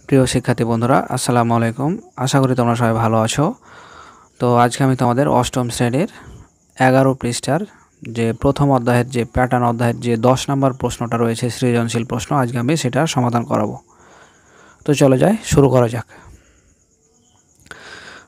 প্রিয় শিক্ষার্থী বন্ধুরা, আসসালামু আলাইকুম। আশা করি তোমরা সবাই ভালো আছো। তো আজকে আমি তোমাদের অষ্টম শ্রেণীর 11 পৃষ্ঠার যে প্রথম অধ্যায়ের যে প্যাটার্ন অধ্যায়ের যে 10 নম্বর প্রশ্নটা রয়েছে সৃজনশীল প্রশ্ন, আজকে আমি সেটা সমাধান করাবো। তো চলে যাই, শুরু করা যাক।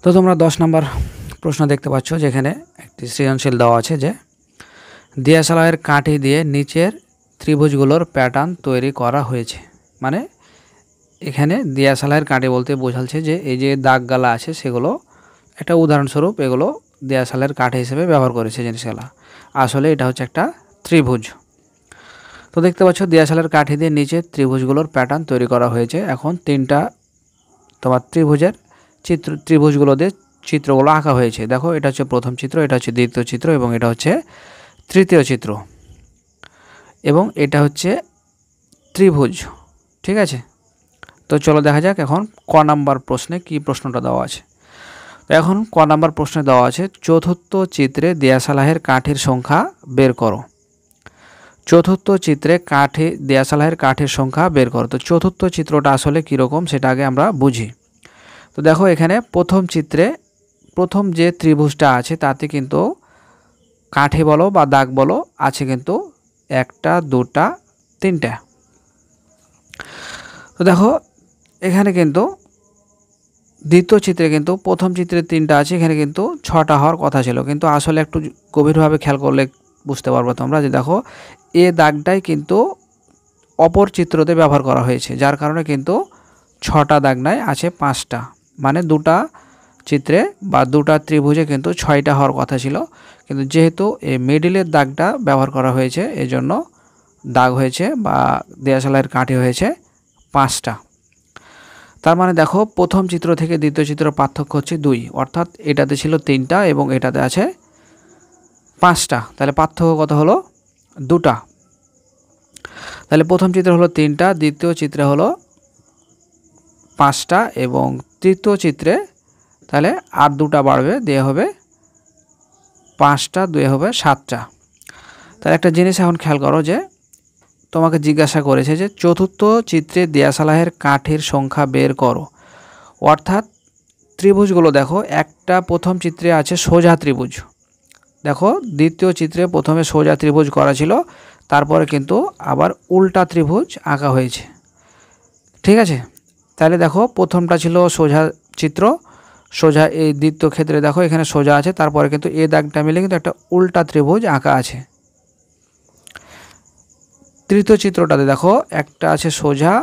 তো তোমরা 10 নম্বর প্রশ্ন দেখতে পাচ্ছ, যেখানে একটি সৃজনশীল দেওয়া আছে যে দিয়াশলাইয়ের কাঠি দিয়ে নিচের ত্রিভুজগুলোর প্যাটার্ন তৈরি করা হয়েছে। মানে এখানে দিয়াশলাইয়ের কাঠি বলতে বোঝাচ্ছে যে এই যে দাগগালা আছে সেগুলো একটা উদাহরণস্বরূপ এগুলো দিয়াশলাইয়ের কাঠি হিসেবে ব্যবহার করেছে জিনিসগুলা। আসলে এটা হচ্ছে একটা ত্রিভুজ। তো দেখতে পাচ্ছ দিয়াশলাইয়ের কাঠি দিয়ে নিচে ত্রিভুজগুলোর প্যাটার্ন তৈরি করা হয়েছে। এখন তিনটা তোমার ত্রিভুজের ত্রিভুজগুলো দিয়ে চিত্রগুলো আঁকা হয়েছে। দেখো, এটা হচ্ছে প্রথম চিত্র, এটা হচ্ছে দ্বিতীয় চিত্র এবং এটা হচ্ছে তৃতীয় চিত্র, এবং এটা হচ্ছে ত্রিভুজ। ঠিক আছে, তো চলো দেখা যাক এখন ক নাম্বার প্রশ্নে কি প্রশ্নটা দেওয়া আছে। তো এখন ক নাম্বার প্রশ্নে দেওয়া আছে চতুর্থ চিত্রে দিয়াশলাইয়ের কাঠির সংখ্যা বের করো। চতুর্থ চিত্রে দিয়াশলাইয়ের কাঠির সংখ্যা বের করো। তো চতুর্থ চিত্রটা আসলে কীরকম সেটা আগে আমরা বুঝি। তো দেখো, এখানে প্রথম চিত্রে প্রথম যে ত্রিভুজটা আছে তাতে কিন্তু কাঠি বলো বা দাগ বলো আছে কিন্তু একটা, দুটা, তিনটা। তো দেখো এখানে কিন্তু দ্বিতীয় চিত্রে কিন্তু প্রথম চিত্রে তিনটা আছে, এখানে কিন্তু ছটা হওয়ার কথা ছিল, কিন্তু আসলে একটু গভীরভাবে খেয়াল করলে বুঝতে পারবো তোমরা যে দেখো এ দাগটাই কিন্তু অপর চিত্রতে ব্যবহার করা হয়েছে, যার কারণে কিন্তু ছটা দাগ নাই, আছে পাঁচটা। মানে দুটা চিত্রে বা দুটা ত্রিভুজে কিন্তু ছয়টা হওয়ার কথা ছিল, কিন্তু যেহেতু এই মিডিলের দাগটা ব্যবহার করা হয়েছে এজন্য দাগ হয়েছে বা দিয়াশলাইয়ের কাঠি হয়েছে পাঁচটা। তার মানে দেখো প্রথম চিত্র থেকে দ্বিতীয় চিত্র পার্থক্য হচ্ছে 2, অর্থাৎ এটাতে ছিল 3টা এবং এটাতে আছে 5টা। তাহলে পার্থক্য কত হলো? 2টা। তাহলে প্রথম চিত্রে হলো 3টা, দ্বিতীয় চিত্রে হলো 5টা এবং তৃতীয় চিত্রে তাহলে আর 2টা বাড়বে, দিয়ে হবে 5টা, 2 হবে 7টা। তাহলে একটা জিনিস এখন খেয়াল করো যে তোমাকে জিজ্ঞাসা করেছে যে চতুর্থ চিত্রে দিয়াশলাইয়ের কাঠির সংখ্যা বের করো। অর্থাৎ ত্রিভুজগুলো দেখো, একটা প্রথম চিত্রে আছে সোজা ত্রিভুজ, দেখো দ্বিতীয় চিত্রে প্রথমে সোজা ত্রিভুজ করা ছিল, তারপরে কিন্তু আবার উল্টা ত্রিভুজ আঁকা হয়েছে। ঠিক আছে, তাহলে দেখো প্রথমটা ছিল সোজা চিত্র, সোজা, এই দ্বিতীয় ক্ষেত্রে দেখো এখানে সোজা আছে, তারপরে কিন্তু এই দাগটা মিলে কিন্তু একটা উল্টা ত্রিভুজ আঁকা আছে। তৃতীয় চিত্রটাতে দেখো একটা আছে সোজা,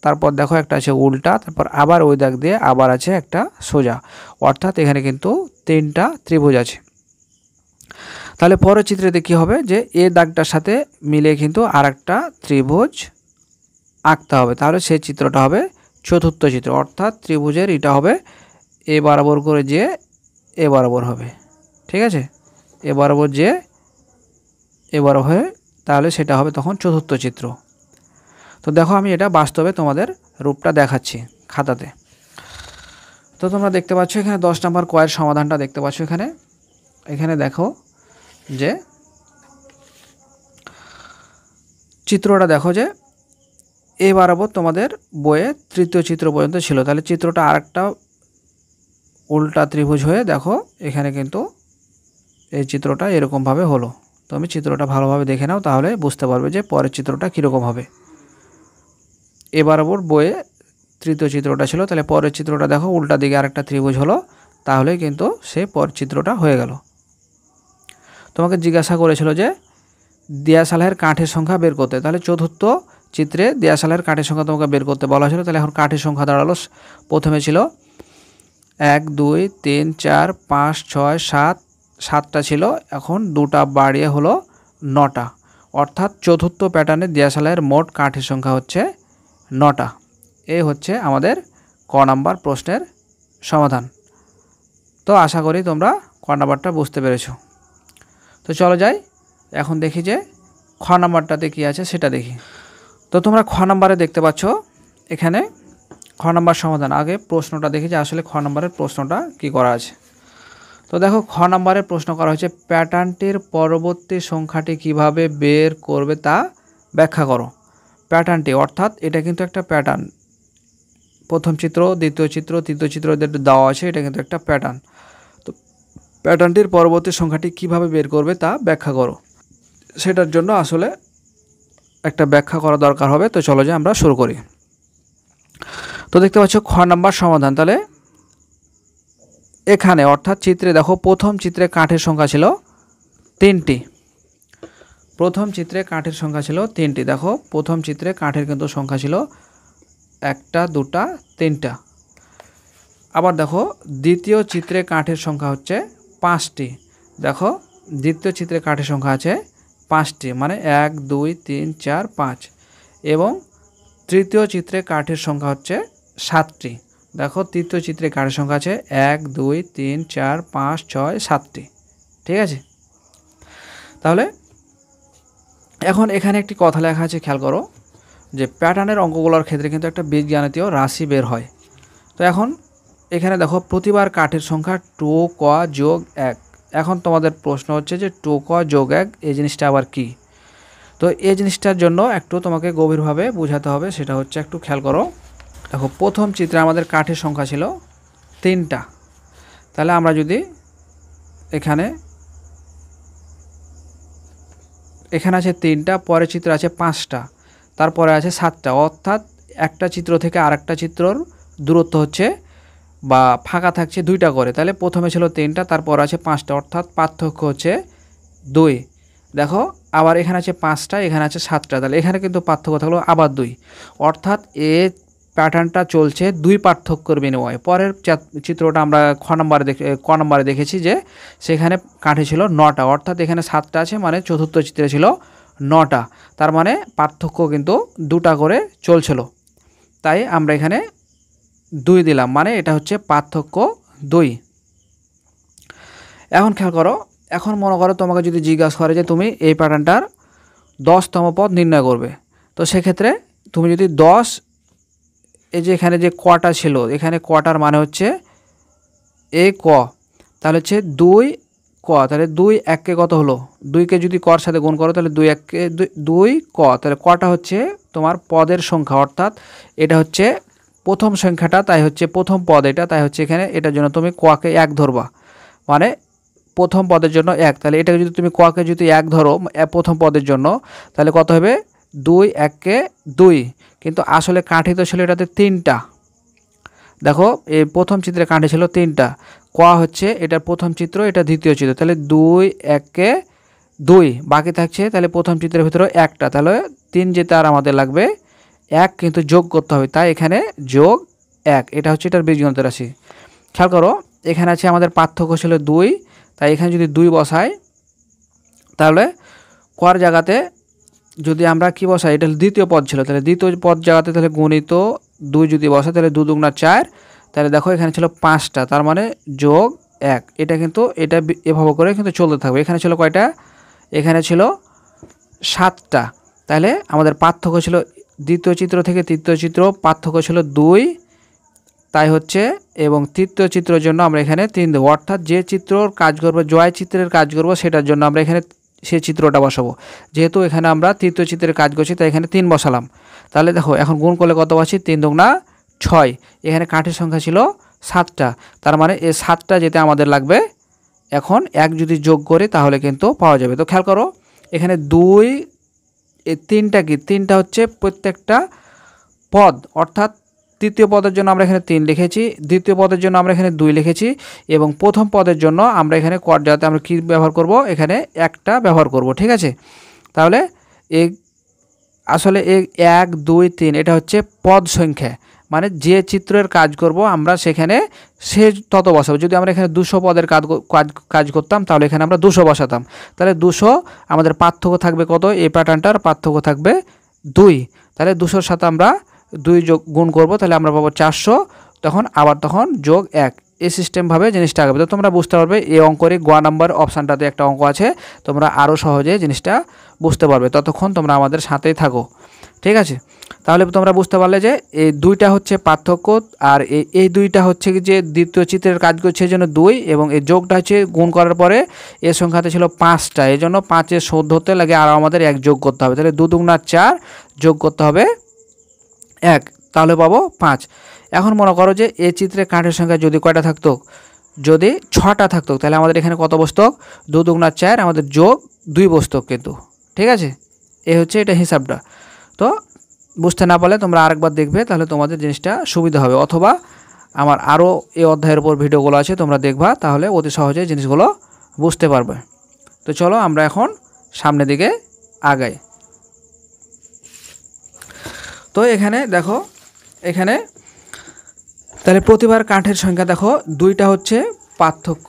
তারপর দেখো একটা আছে উল্টা, তারপর আবার ওই দাগ দিয়ে আবার আছে একটা সোজা, অর্থাৎ এখানে কিন্তু 3টা ত্রিভুজ আছে। তাহলে পরের চিত্রেতে কী হবে যে এই দাগটার সাথে মিলে কিন্তু আর একটা ত্রিভুজ আঁকতে হবে, তাহলে সেই চিত্রটা হবে চতুর্থ চিত্র। অর্থাৎ ত্রিভুজের এটা হবে এ বরাবর করে যে এ বরাবর হবে। ঠিক আছে, এ বরাবর যে এ বরাবর হয়ে তাহলে সেটা হবে তখন চতুর্থ চিত্র। তো দেখো আমি এটা বাস্তবে তোমাদের রূপটা দেখাচ্ছি খাতাতে। তো তোমরা দেখতে পাচ্ছ এখানে 10 নম্বর কয়ের সমাধানটা দেখতে পাচ্ছ। এখানে দেখো যে চিত্রটা দেখো যে এ বরাবর তোমাদের বইয়ে তৃতীয় চিত্র পর্যন্ত ছিল, তাহলে চিত্রটা আরেকটা উল্টা ত্রিভুজ হয়ে দেখো এখানে কিন্তু এই চিত্রটা এরকমভাবে হলো। তো আমি চিত্রটা ভালোভাবে দেখে নাও, তাহলে বুঝতে পারবে যে পরের চিত্রটা কীরকম হবে। এ বরাবর বইয়ে তৃতীয় চিত্রটা ছিল, তাহলে পরের চিত্রটা দেখো উল্টা দিকে আরেকটা ত্রিভুজ হলো, তাহলে কিন্তু সেই পরের চিত্রটা হয়ে গেল। তোমাকে জিজ্ঞাসা করেছিল যে দিয়াশলাইয়ের কাঠের সংখ্যা বের করতে, তাহলে চতুর্থ চিত্রে দিয়াশলাইয়ের কাঠের সংখ্যা তোমাকে বের করতে বলা হয়েছিল। তাহলে এখন কাঠের সংখ্যা দাঁড়ালো, প্রথমে ছিল 1, 2, 3, 4, 5, 6, 7, 7টা ছিল, এখন 2টা বাড়িয়ে হলো 9টা। অর্থাৎ চতুর্থ প্যাটার্নে দিয়াশলাইয়ের মোট কাঠের সংখ্যা হচ্ছে 9টা। এই হচ্ছে আমাদের ক নাম্বার প্রশ্নের সমাধান। তো আশা করি তোমরা ক নাম্বারটা বুঝতে পেরেছো। তো চলো যাই, এখন দেখি যে খ নাম্বারটাতে কী আছে সেটা দেখি। তো তোমরা খ নাম্বারে দেখতে পাচ্ছ এখানে খ নাম্বার সমাধান। আগে প্রশ্নটা দেখি যে আসলে খ নাম্বারের প্রশ্নটা কি করা আছে। তো দেখো খ নাম্বারের প্রশ্ন করা হয়েছে প্যাটার্নটির পরবর্তী সংখ্যাটি কিভাবে বের করবে তা ব্যাখ্যা করো। প্যাটার্নটি অর্থাৎ এটা কিন্তু একটা প্যাটার্ন, প্রথম চিত্র, দ্বিতীয় চিত্র, তৃতীয় চিত্র দেওয়া আছে, এটা কিন্তু একটা প্যাটার্ন। তো প্যাটার্নটির পরবর্তী সংখ্যাটি কিভাবে বের করবে তা ব্যাখ্যা করো। সেটার জন্য আসলে একটা ব্যাখ্যা করা দরকার হবে। তো চলো যে আমরা শুরু করি। তো দেখতে পাচ্ছ খ নাম্বার সমাধান। তাহলে এখানে অর্থাৎ চিত্রে দেখো, প্রথম চিত্রে কাঠের সংখ্যা ছিল 3টি। প্রথম চিত্রে কাঠের সংখ্যা ছিল 3টি। দেখো প্রথম চিত্রে কাঠের কিন্তু সংখ্যা ছিল 1টা 2টা 3টা। আবার দেখো দ্বিতীয় চিত্রে কাঠের সংখ্যা হচ্ছে 5টি। দেখো দ্বিতীয় চিত্রে কাঠের সংখ্যা আছে 5টি, মানে 1 2 3 4 5। এবং তৃতীয় চিত্রে কাঠের সংখ্যা হচ্ছে 7টি। দেখো তৃতীয় চিত্রে কাঠের সংখ্যা আছে 1 2 3 4 5 6 7টি। ঠিক আছে। তাহলে এখন এখানে একটি কথা লেখা আছে, খেয়াল করো যে প্যাটার্নের অঙ্কগুলোর ক্ষেত্রে কিন্তু একটা বীজগাণিতীয় রাশি বের হয়। তো এখন এখানে দেখো প্রতিবার কাঠের সংখ্যা 2 ক যোগ 1। এখন তোমাদের প্রশ্ন হচ্ছে যে 2 ক যোগ 1 এই জিনিসটা আবার কি? তো এই জিনিসটার জন্য একটু তোমাকে গভীরভাবে বোঝাতে হবে। সেটা হচ্ছে, একটু খেয়াল করো। দেখো প্রথম চিত্রে আমাদের কাঠের সংখ্যা ছিল 3টা। তাহলে আমরা যদি এখানে আছে 3টা, পরের চিত্র আছে 5টা, তারপরে আছে 7টা। অর্থাৎ একটা চিত্র থেকে আরেকটা চিত্রর দূরত্ব হচ্ছে বা ফাঁকা থাকছে 2টা করে। তাহলে প্রথমে ছিল 3টা, তারপর আছে 5টা, অর্থাৎ পার্থক্য হচ্ছে 2। দেখো আবার এখানে আছে 5টা, এখানে আছে 7টা, তাহলে এখানে কিন্তু পার্থক্য থাকলো আবার 2। অর্থাৎ এই প্যাটার্নটা চলছে 2 পার্থক্যের বিনিময়ে। পরের চিত্রটা আমরা ক নম্বরে দেখেছি যে সেখানে কাঠে ছিল 9টা, অর্থাৎ এখানে 7টা আছে, মানে চতুর্থ চিত্রে ছিল 9টা। তার মানে পার্থক্য কিন্তু 2টা করে চলছিল। তাই আমরা এখানে 2 দিলাম, মানে এটা হচ্ছে পার্থক্য 2। এখন খেয়াল করো, এখন মনে করো তোমাকে যদি জিজ্ঞাসা করে যে তুমি এই প্যাটার্নটার 10তম পদ নির্ণয় করবে। তো সেক্ষেত্রে তুমি যদি 10, এই যে এখানে যে কটা ছিল, এখানে কটার মানে হচ্ছে এ ক, তাহলে হচ্ছে 2 ক। তাহলে 2 1কে কত হলো? 2কে যদি কর সাথে গুণ করো তাহলে 2 1কে 2 ক। তাহলে কটা হচ্ছে তোমার পদের সংখ্যা, অর্থাৎ এটা হচ্ছে প্রথম সংখ্যাটা, তাই হচ্ছে প্রথম পদ এটা, তাই হচ্ছে এখানে এটার জন্য তুমি ককে 1 ধরবা, মানে প্রথম পদের জন্য 1। তাহলে এটাকে যদি তুমি ককে যদি 1 ধরো প্রথম পদের জন্য, তাহলে কত হবে? 2 1কে 2। কিন্তু আসলে কাঠি তো ছিল এটাতে 3টা। দেখো এই প্রথম চিত্রে কাঠি ছিল 3টা, ক হচ্ছে এটা প্রথম চিত্র, এটা দ্বিতীয় চিত্র। তাহলে 2 1কে 2 বাকি থাকছে, তাহলে প্রথম চিত্রের ভিতরে 1টা, তাহলে 3 যেতে আর আমাদের লাগবে 1 কিন্তু যোগ করতে হবে, তাই এখানে যোগ 1। এটা হচ্ছে এটার বীজগণিত রাশি। খেয়াল করো এখানে আছে আমাদের পার্থক্য ছিল 2, তাই এখানে যদি 2 বসাই তাহলে কর জায়গাতে যদি আমরা কি বসাই, এটা দ্বিতীয় পদ ছিল, তাহলে দ্বিতীয় পদ জায়গাতে তাহলে গুণিত 2 যদি বসাই তাহলে 2 দুগুণা 4। তাহলে দেখো এখানে ছিল 5টা, তার মানে যোগ 1। এটা কিন্তু এটা এভাবে করে কিন্তু চলতে থাকবে। এখানে ছিল কয়টা? এখানে ছিল 7টা। তাহলে আমাদের পার্থক্য ছিল দ্বিতীয় চিত্র থেকে তৃতীয় চিত্র, পার্থক্য ছিল 2, তাই হচ্ছে। এবং তৃতীয় চিত্রের জন্য আমরা এখানে 3 দেবো, অর্থাৎ যে চিত্রর কাজ করবো, জয় চিত্রের কাজ করব, সেটার জন্য আমরা এখানে সেই চিত্রটা বসাবো। যেহেতু এখানে আমরা তৃতীয় চিত্রের কাজ করছি, তাই এখানে 3 বসালাম। তাহলে দেখো এখন গুণ করলে কত পাচ্ছি? 3 দুগুণা 6। এখানে কাঠের সংখ্যা ছিল 7টা, তার মানে এই 7টা যেতে আমাদের লাগবে এখন 1 যদি যোগ করি তাহলে কিন্তু পাওয়া যাবে। তো খেয়াল করো এখানে 2 এই 3টা কি? 3টা হচ্ছে প্রত্যেকটা পদ, অর্থাৎ তৃতীয় পদের জন্য আমরা এখানে 3 লিখেছি, দ্বিতীয় পদের জন্য আমরা এখানে 2 লিখেছি, এবং প্রথম পদের জন্য আমরা এখানে কর জায়গাতে আমরা কি ব্যবহার করব? এখানে 1টা ব্যবহার করব। ঠিক আছে। তাহলে এই আসলে এই 1 2 3 এটা হচ্ছে পদ সংখ্যা, মানে যে চিত্রের কাজ করব আমরা সেখানে সে তত বসাবো। যদি আমরা এখানে 200 পদের কাজ করতাম তাহলে এখানে আমরা 200 বসাতাম। তাহলে 200 আমাদের পার্থক্য থাকবে কত? এই প্যাটার্নটার পার্থক্য থাকবে 2। তাহলে 200-র সাথে আমরা 2 যোগ গুণ করব, তাহলে আমরা পাবো 400, তখন যোগ 1। এই সিস্টেমভাবে জিনিসটা আগাবে। তো তোমরা বুঝতে পারবে এই অঙ্কের গ নাম্বার অপশানটাতে একটা অঙ্ক আছে, তোমরা আরও সহজে জিনিসটা বুঝতে পারবে। ততক্ষণ তোমরা আমাদের সাথেই থাকো। ঠিক আছে। তাহলে তোমরা বুঝতে পারলে যে এই 2টা হচ্ছে পার্থক্য, আর এই 2টা হচ্ছে যে দ্বিতীয় চিত্রের কাজ করছে এই জন্য 2, এবং এই যোগটা হচ্ছে গুণ করার পরে এর সংখ্যাতে ছিল 5টা, এই জন্য 5-এর শোধ হতে লাগে আর আমাদের 1 যোগ করতে হবে। তাহলে 2 দুগুণা 4 যোগ করতে হবে 1। তাহলে পাবো 5। এখন মনে করো যে এই চিত্রে কাঠের সংখ্যা যদি কয়টা থাকতো, যদি 6টা থাকতো, তাহলে আমাদের এখানে কত বসতক, 2 দুগুণা 4, আমাদের যোগ 2 বসতক কিন্তু। ঠিক আছে, এই হচ্ছে এটা হিসাবটা। তো বুঝতে না পারলে তোমরা আরেকবার দেখবে, তাহলে তোমাদের জিনিসটা সুবিধা হবে, অথবা আমার আরও এই অধ্যায়ের উপর ভিডিওগুলো আছে তোমরা দেখবা, তাহলে অতি সহজে জিনিসগুলো বুঝতে পারবে। তো চলো আমরা এখন সামনের দিকে আগাই। তো এখানে দেখো, এখানে তাহলে প্রতিবার কাঠের সংখ্যা দেখো 2টা হচ্ছে পার্থক্য,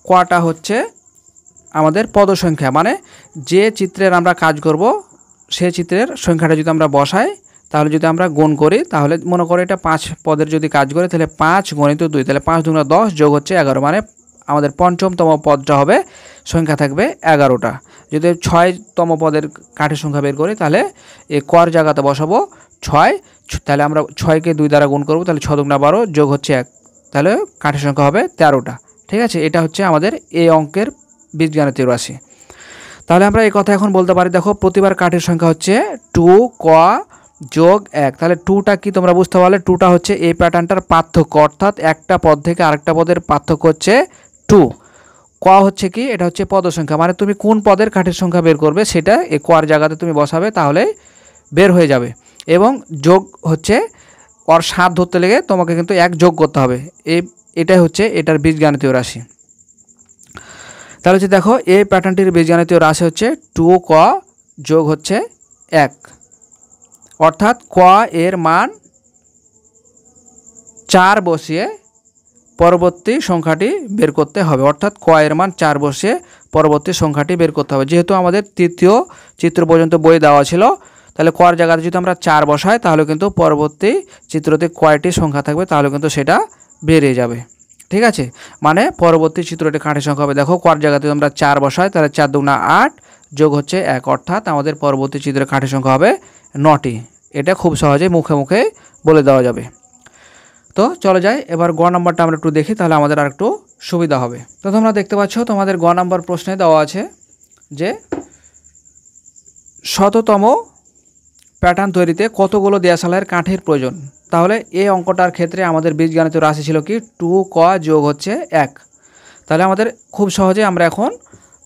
কটা হচ্ছে আমাদের পদ সংখ্যা, মানে যে চিত্রের আমরা কাজ করব সে চিত্রের সংখ্যাটা যদি আমরা বসাই, তাহলে যদি আমরা গুণ করি, তাহলে মনে করো এটা 5 পদের যদি কাজ করে, তাহলে 5 গণিত 2, তাহলে 5 দুগুণা 10 যোগ হচ্ছে 11, মানে আমাদের পঞ্চমতম পদটা হবে, সংখ্যা থাকবে 11টা। যদি 6তম পদের কাঠের সংখ্যা বের করি, তাহলে এই কর জায়গাতে বসাবো 6, তাহলে আমরা 6কে 2 দ্বারা গুণ করব, তাহলে 6 দুগুণা 12 যোগ হচ্ছে 1, তাহলে কাঠের সংখ্যা হবে 13টা। ঠিক আছে, এটা হচ্ছে আমাদের এই অঙ্কের বীজগাণিতিক রাশি। তাহলে আমরা এই কথা এখন বলতে পারি, দেখো প্রতিবার কাঠের সংখ্যা হচ্ছে 2 ক যোগ 1, তাহলে 2টা কি তোমরা বুঝতে পারলে, 2টা হচ্ছে এই প্যাটার্নটার পার্থক্য, অর্থাৎ একটা পদ থেকে আরেকটা পদের পার্থক্য হচ্ছে 2। ক হচ্ছে কি, এটা হচ্ছে পদ সংখ্যা, মানে তুমি কোন পদের কাঠের সংখ্যা বের করবে সেটা এই কর জায়গাতে তুমি বসাবে, তাহলে বের হয়ে যাবে। এবং যোগ হচ্ছে ওর 7 ধরতে লেগে তোমাকে কিন্তু 1 যোগ করতে হবে, এটাই হচ্ছে এটার বীজগাণিতীয় রাশি। তাহলে হচ্ছে দেখো এই প্যাটার্নটির বীজগাণিতীয় রাশি হচ্ছে 2 ক যোগ হচ্ছে 1, অর্থাৎ ক এর মান 4 বসিয়ে পরবর্তী সংখ্যাটি বের করতে হবে, অর্থাৎ ক এর মান 4 বসিয়ে পরবর্তী সংখ্যাটি বের করতে হবে। যেহেতু আমাদের তৃতীয় চিত্র পর্যন্ত বই দেওয়া ছিল, তাহলে কর জায়গাতে যদি আমরা 4 বসাই, তাহলে কিন্তু পরবর্তী চিত্রতে কয়টি সংখ্যা থাকবে, তাহলে কিন্তু সেটা বেরিয়ে যাবে। ঠিক আছে, মানে পরবর্তী চিত্রটি কাঠের সংখ্যা হবে, দেখো কর জায়গাতে আমরা 4 বসাই, তাহলে 4 দুগুণা 8 যোগ হচ্ছে 1, অর্থাৎ আমাদের পরবর্তী চিত্রের কাঠের সংখ্যা হবে 9টি। এটা খুব সহজে মুখে মুখে বলে দেওয়া যাবে। তো চলে যাই, এবার গ নাম্বারটা আমরা একটু দেখি, তাহলে আমাদের আর একটু সুবিধা হবে। তো তোমরা দেখতে পাচ্ছ তোমাদের গ নাম্বার প্রশ্নে দেওয়া আছে যে শততম প্যাটার্ন তৈরিতে কতগুলো দেয়াশালের কাঠের প্রয়োজন। তাহলে এই অঙ্কটার ক্ষেত্রে আমাদের বীজগাণিতীয় রাশি ছিল কি 2 ক যোগ হচ্ছে 1। তাহলে আমাদের খুব সহজে আমরা এখন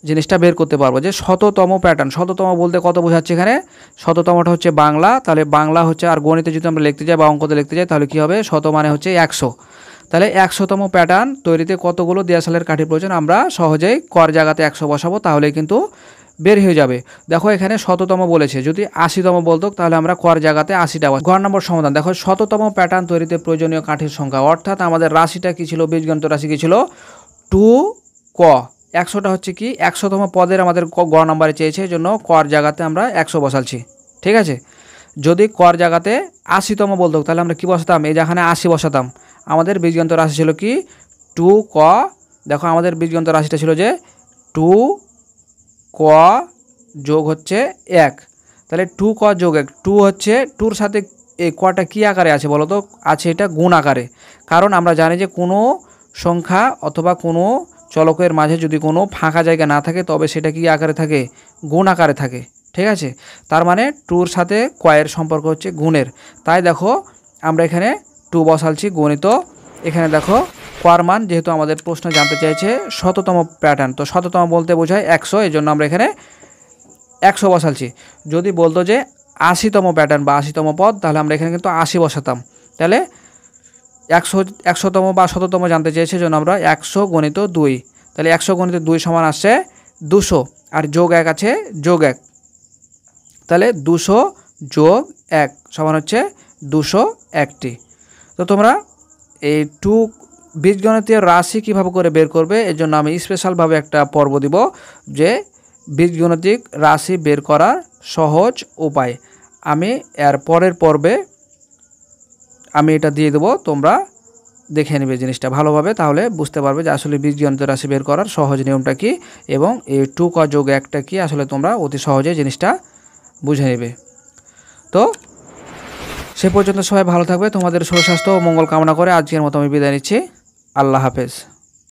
জিনিসটা বের করতে পারবো যে শততম প্যাটার্ন, শততম বলতে কত বোঝাচ্ছে এখানে, শততমটা হচ্ছে বাংলা, তাহলে বাংলা হচ্ছে, আর গণিতে যদি আমরা লিখতে যাই বা অঙ্কতে লিখতে যাই, তাহলে কী হবে, শত মানে হচ্ছে 100। তাহলে 100তম প্যাটার্ন তৈরিতে কতগুলো দেয়াশালের কাঠের প্রয়োজন, আমরা সহজেই কর জায়গাতে 100 বসাবো, তাহলে কিন্তু বের হয়ে যাবে। দেখো এখানে শততম বলেছে, যদি 80তম বলতো তাহলে আমরা কর জায়গাতে 80টা। ঘ নম্বর সমাধান, দেখো শততম প্যাটার্ন তৈরিতে প্রয়োজনীয় কাঠের সংখ্যা, অর্থাৎ আমাদের রাশিটা কী ছিল, বীজগণিত রাশি কী ছিল, 2 ক, 100টা হচ্ছে কি 100তম পদের আমাদের গ নম্বরে চেয়েছে, জন্য কর জায়গাতে আমরা 100 বসাচ্ছি। ঠিক আছে, যদি কর জায়গাতে 80তম বলতো তাহলে আমরা কি বসাতাম, এই যেখানে 80 বসাতাম। আমাদের বীজগণিত রাশি ছিল কি 2 ক, দেখো আমাদের বীজগণিত রাশিটা ছিল যে 2 ক যোগ হচ্ছে 1, তাহলে 2 ক যোগ 1, 2 হচ্ছে 2-র সাথে এই কটা কী আকারে আছে বলো তো, আছে এটা গুণ আকারে, কারণ আমরা জানি যে কোনো সংখ্যা অথবা কোনো চলকের মাঝে যদি কোনো ফাঁকা জায়গা না থাকে, তবে সেটা কী আকারে থাকে, গুণ আকারে থাকে। ঠিক আছে, তার মানে 2-র সাথে কয়ের সম্পর্ক হচ্ছে গুণের, তাই দেখো আমরা এখানে 2 বসালছি গণিত। এখানে দেখো কর মান, যেহেতু আমাদের প্রশ্ন জানতে চাইছে শততম প্যাটার্ন, তো শততম বলতে বোঝায় 100, এই জন্য আমরা এখানে 100 বসালছি। যদি বলতো যে 80তম প্যাটার্ন বা 80তম পদ, তাহলে আমরা এখানে কিন্তু 80 বসাতাম। তাহলে 100তম বা শততম জানতে চেয়েছে, জন্য আমরা 100 গণিত 2, তাহলে 100 গণিত 2 সমান আসছে 200, আর যোগ 1 আছে যোগ 1, তাহলে 200 যোগ 1 সমান হচ্ছে 201টি। তো তোমরা এই 2 বীজগণিতীয় রাশি কীভাবে করে বের করবে, এর জন্য আমি স্পেশালভাবে একটা পর্ব দিব যে বীজগণিতিক রাশি বের করার সহজ উপায়। আমি এর পরের পর্বে আমি এটা দিয়ে দেবো, তোমরা দেখে নেবে জিনিসটা ভালোভাবে, তাহলে বুঝতে পারবে যে আসলে বীজগণিতীয় রাশি বের করার সহজ নিয়মটা কী এবং এই 2 ক যোগ 1টা কী, আসলে তোমরা অতি সহজে জিনিসটা বুঝে নেবে। তো সে পর্যন্ত সবাই ভালো থাকবে, তোমাদের সুস্বাস্থ্য ও মঙ্গল কামনা করে আজকের মতো আমি বিদায় নিচ্ছি। আল্লাহ হাফেজ।